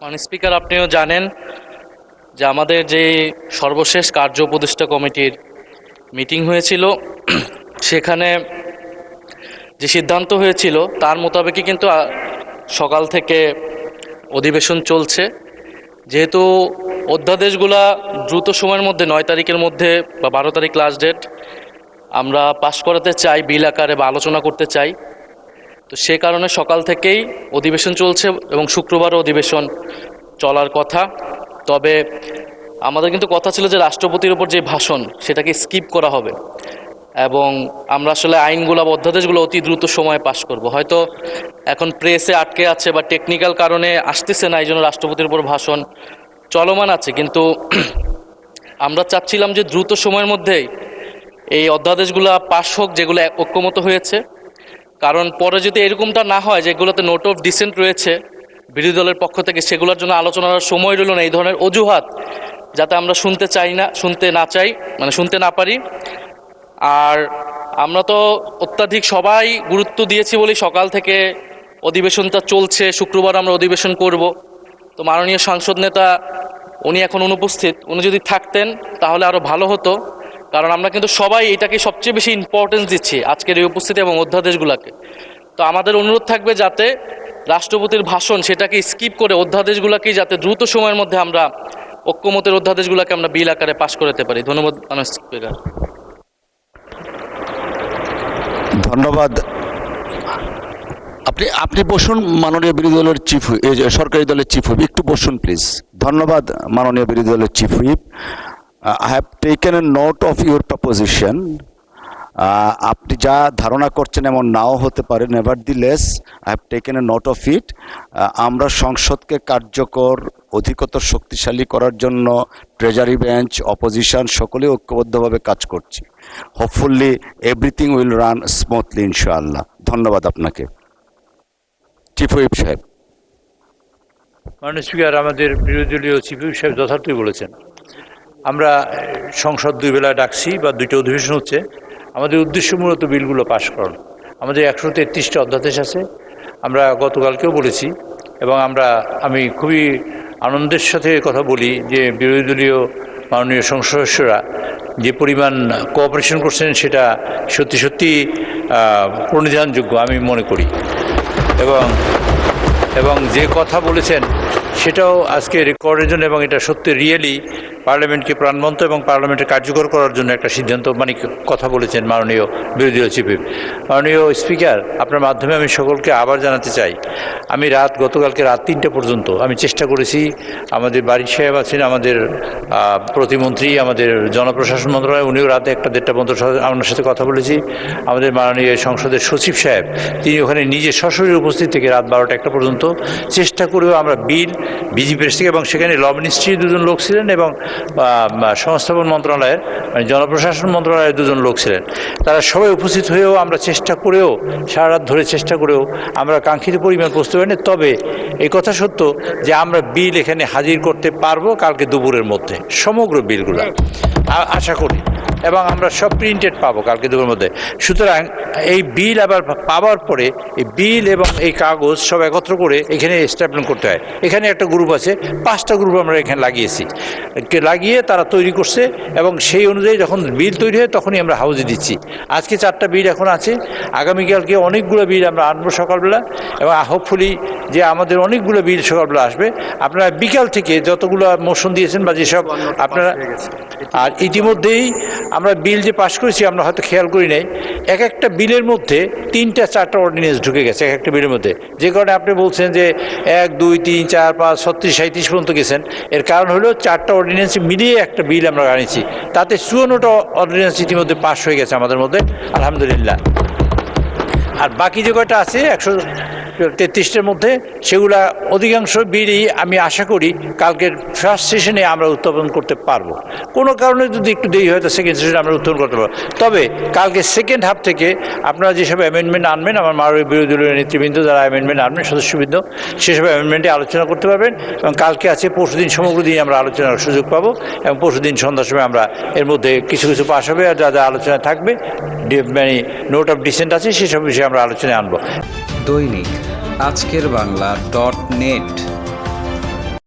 Speaker, আপনিও জানেন যে আমাদের যে সর্বশেষ কার্য উপদেষ্টা কমিটির মিটিং হয়েছিল, সেখানে যে সিদ্ধান্ত হয়েছিল তার মোতাবেকই কিন্তু সকাল থেকে অধিবেশন চলছে। যেহেতু অধ্যাদেশগুলা দ্রুত সময়ের মধ্যে 9 তারিখের মধ্যে বা 12 তারিখ লাস্ট ডেট আমরা পাশ করাতে চাই, বিল আকারে বা আলোচনা করতে চাই, তো সে কারণে সকাল থেকেই অধিবেশন চলছে এবং শুক্রবারও অধিবেশন চলার কথা। তবে আমাদের কিন্তু কথা ছিল যে রাষ্ট্রপতির উপর যে ভাষণ সেটাকে স্কিপ করা হবে এবং আমরা আসলে আইনগুলো বা অধ্যাদেশগুলো অতি দ্রুত সময়ে পাশ করব। হয়তো এখন প্রেসে আটকে আছে বা টেকনিক্যাল কারণে আসতেছে না, এই জন্য রাষ্ট্রপতির উপর ভাষণ চলমান আছে, কিন্তু আমরা চাচ্ছিলাম যে দ্রুত সময়ের মধ্যেই এই অধ্যাদেশগুলো পাশ হোক যেগুলো ঐক্যমত হয়েছে। কারণ পরে যদি এরকমটা না হয় যেগুলোতে নোট অফ ডিসেন্ট রয়েছে বিরোধী দলের পক্ষ থেকে, সেগুলোর জন্য আলোচনার সময় রইল না, এই ধরনের অজুহাত যাতে আমরা শুনতে না পারি। আর আমরা তো অত্যাধিক সবাই গুরুত্ব দিয়েছি বলেই সকাল থেকে অধিবেশনটা চলছে। শুক্রবার আমরা অধিবেশন করব। তো মাননীয় সাংসদ নেতা উনি এখন অনুপস্থিত, উনি যদি থাকতেন তাহলে আরও ভালো হতো, কারণ আমরা কিন্তু সবাই এটাকে সবচেয়ে বেশি ইম্পর্টেন্স দিচ্ছি আজকের এই উপস্থিতি এবং অধ্যাদেশগুলোকে। তো আমাদের অনুরোধ থাকবে যাতে রাষ্ট্রপতির ভাষণ সেটাকে স্কিপ করে অধ্যাদেশগুলোকেই যাতে দ্রুত সময়ের মধ্যে আমরা ঐক্যমতের অধ্যাদেশগুলোকে আমরা বিল আকারে পাশ করতে পারি। ধন্যবাদ মাননীয় স্পিকার। ধন্যবাদ। আপনি বসুন মাননীয় বিরোধী দলের চিফ হুইপ, সরকারি দলের চিফ হুইপ, একটু বসুন প্লিজ। ধন্যবাদ মাননীয় বিরোধী দলের chief whip. I have taken A note of your proposition. আপনি যা ধারণা করছেন এমন নাও হতে পারে, নেভারদিলেস I have taken A note of it. আমরা সংসদকে কার্যকর অধিকতর শক্তিশালী করার জন্য ট্রেজারি বেঞ্চ, অপোজিশন সকলে ঐক্যবদ্ধভাবে কাজ করছি। Hopefully everything will run smoothly ইনশাআল্লাহ। ধন্যবাদ আপনাকে। চিফ হুইপ সাহেব। মাননীয় স্পিকার, আমাদের বিরোধী দলীয় চিফ হুইপ সাহেব যথার্থই বলেছেন। আমরা সংসদ 2 বেলা ডাকছি বা 2টা অধিবেশন হচ্ছে। আমাদের উদ্দেশ্য মূলত বিলগুলো পাশ করানো। আমাদের 133টা অধ্যাদেশ আছে। আমরা গতকালকেও বলেছি এবং আমি খুবই আনন্দের সাথে কথা বলি যে বিরোধী দলীয় মাননীয় সংসদ সদস্যরা যে পরিমাণ কোঅপারেশন করছেন সেটা সত্যি সত্যি প্রণিধানযোগ্য আমি মনে করি। এবং যে কথা বলেছেন সেটাও আজকে রেকর্ডের জন্য, এবং এটা সত্যি রিয়েলি পার্লামেন্টকে প্রাণবন্ত এবং পার্লামেন্টে কার্যকর করার জন্য একটা সিদ্ধান্ত কথা বলেছেন মাননীয় বিরোধী দলীয় চিফ হুইপ। মাননীয় স্পিকার, আপনার মাধ্যমে আমি সকলকে আবার জানাতে চাই, আমি গতকালকে রাত 3টা পর্যন্ত আমি চেষ্টা করেছি। আমাদের বারিক সাহেব আছেন, আমাদের প্রতিমন্ত্রী, আমাদের জনপ্রশাসন মন্ত্রণালয়, উনিও রাত 1টা-1:30 পর্যন্ত আপনার সাথে কথা বলেছি। আমাদের মাননীয় সংসদের সচিব সাহেব তিনি ওখানে নিজে সশরীরে উপস্থিত থেকে রাত 12টা-1টা পর্যন্ত চেষ্টা করেও আমরা বিল বিজিপির থেকে, এবং সেখানে ল মিনিস্ট্রির 2জন লোক ছিলেন এবং সংস্থাপন মন্ত্রণালয়ের জনপ্রশাসন মন্ত্রণালয়ের 2জন লোক ছিলেন, তারা সবাই উপস্থিত হয়েও আমরা চেষ্টা করেও সারা রাত ধরে চেষ্টা করেও আমরা কাঙ্ক্ষিত পরিমাণ প্রস্তুত হয়নি। তবে এই কথা সত্য যে আমরা বিল এখানে হাজির করতে পারবো কালকে দুপুরের মধ্যে, সমগ্র বিলগুলো আশা করি, এবং আমরা সব প্রিন্টেড পাবো কালকে দুপুরের মধ্যে। সুতরাং এই বিল আবার পাওয়ার পরে এই বিল এবং এই কাগজ সব একত্র করে এখানে স্ট্যাপলিং করতে হয়। এখানে একটা গ্রুপ আছে, 5টা গ্রুপ আমরা এখানে লাগিয়ে তারা তৈরি করছে, এবং সেই অনুযায়ী যখন বিল তৈরি হয় তখনই আমরা হাউজে দিচ্ছি। আজকে 4টা বিল এখন আছে, আগামীকালকে অনেকগুলো বিল আমরা আনবো সকালবেলা, এবং হোপফুলি যে আমাদের অনেকগুলো বিল সকালবেলা আসবে। আপনারা বিকাল থেকে যতগুলো মোশন দিয়েছেন বা যেসব আপনারা, আর ইতিমধ্যেই আমরা বিল যে পাশ করেছি আমরা হয়তো খেয়াল করি নাই, একটা বিলের মধ্যে 3টা-4টা অর্ডিন্যান্স ঢুকে গেছে একটা বিলের মধ্যে, যে কারণে আপনি বলছেন যে 1, 2, 3, 4, 5, 36, 37 পর্যন্ত গেছেন। এর কারণ হলো 4টা অর্ডিন্যান্স মিলিয়ে একটা বিল আমরা আনিছি, তাতে 54টা অর্ডিন্যান্স ইতিমধ্যে পাশ হয়ে গেছে আমাদের মধ্যে, আলহামদুলিল্লাহ। আর বাকি যে কয়টা আছে 133টার মধ্যে, সেগুলা অধিকাংশ বিলই আমি আশা করি কালকের ফার্স্ট সেশনে আমরা উত্থাপন করতে পারবো। কোনো কারণে যদি একটু দেরি হয় তো সেকেন্ড সেশনে আমরা উত্থাপন করতে পারবো। তবে কালকে সেকেন্ড হাফ থেকে আপনারা যেসব অ্যামেন্ডমেন্ট আনবেন, আমার মাননীয় বিরোধী দলীয় নেতৃবৃন্দ যারা অ্যামেন্ডমেন্ট আনবেন, সদস্যবৃন্দ, সেসব অ্যামেন্ডমেন্টে আলোচনা করতে পারবেন। এবং কালকে আছে পরশুদিন সমগ্র দিন আমরা আলোচনার সুযোগ পাবো, এবং পরশুদিন সন্ধ্যার সময় আমরা এর মধ্যে কিছু পাস হবে, আর যা আলোচনা থাকবে মানে নোট অফ ডিসেন্ট আছে সেসব বিষয়ে আমরা আলোচনায় আনবো। দৈনিক আজকের বাংলা .net